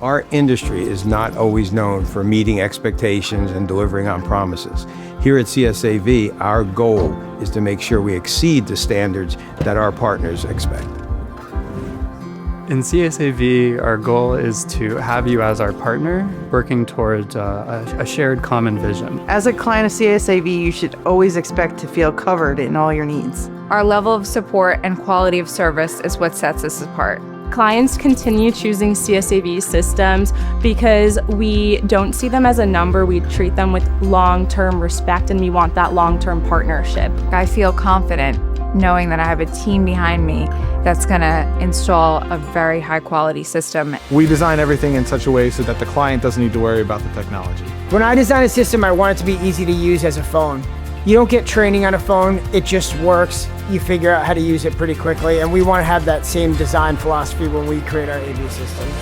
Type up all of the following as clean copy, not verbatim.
Our industry is not always known for meeting expectations and delivering on promises. Here at CSAV, our goal is to make sure we exceed the standards that our partners expect. In CSAV, our goal is to have you as our partner, working towards a shared common vision. As a client of CSAV, you should always expect to feel covered in all your needs. Our level of support and quality of service is what sets us apart. Clients continue choosing CSAV Systems because we don't see them as a number. We treat them with long-term respect, and we want that long-term partnership. I feel confident knowing that I have a team behind me that's going to install a very high-quality system. We design everything in such a way so that the client doesn't need to worry about the technology. When I design a system, I want it to be easy to use as a phone. You don't get training on a phone, it just works. You figure out how to use it pretty quickly, and we want to have that same design philosophy when we create our AV systems.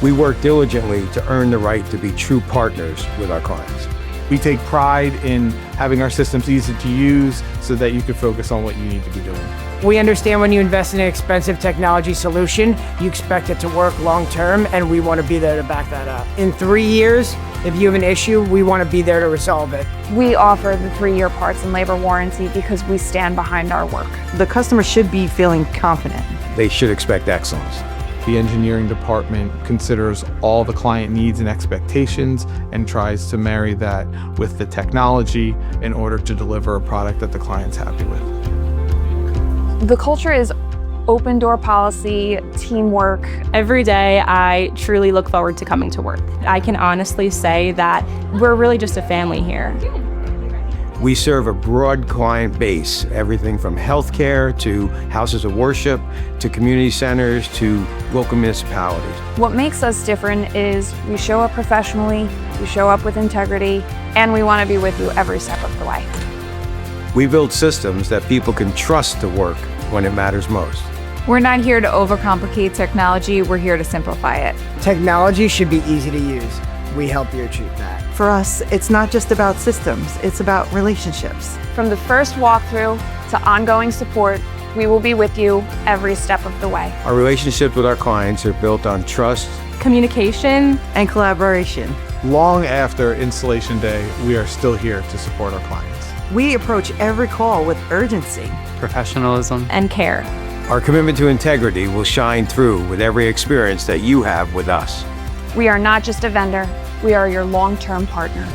We work diligently to earn the right to be true partners with our clients. We take pride in having our systems easy to use so that you can focus on what you need to be doing. We understand when you invest in an expensive technology solution, you expect it to work long term, and we want to be there to back that up. In 3 years, if you have an issue, we want to be there to resolve it. We offer the 3-year parts and labor warranty because we stand behind our work. The customer should be feeling confident. They should expect excellence. The engineering department considers all the client needs and expectations and tries to marry that with the technology in order to deliver a product that the client's happy with. The culture is open door policy, teamwork. Every day, I truly look forward to coming to work. I can honestly say that we're really just a family here. We serve a broad client base, everything from healthcare to houses of worship to community centers to local municipalities. What makes us different is we show up professionally, we show up with integrity, and we want to be with you every step of the way. We build systems that people can trust to work when it matters most. We're not here to overcomplicate technology, we're here to simplify it. Technology should be easy to use. We help you achieve that. For us, it's not just about systems, it's about relationships. From the first walkthrough to ongoing support, we will be with you every step of the way. Our relationships with our clients are built on trust, Communication, And collaboration. Long after installation day, we are still here to support our clients. We approach every call with urgency. Professionalism. and care. Our commitment to integrity will shine through with every experience that you have with us. We are not just a vendor, we are your long-term partner.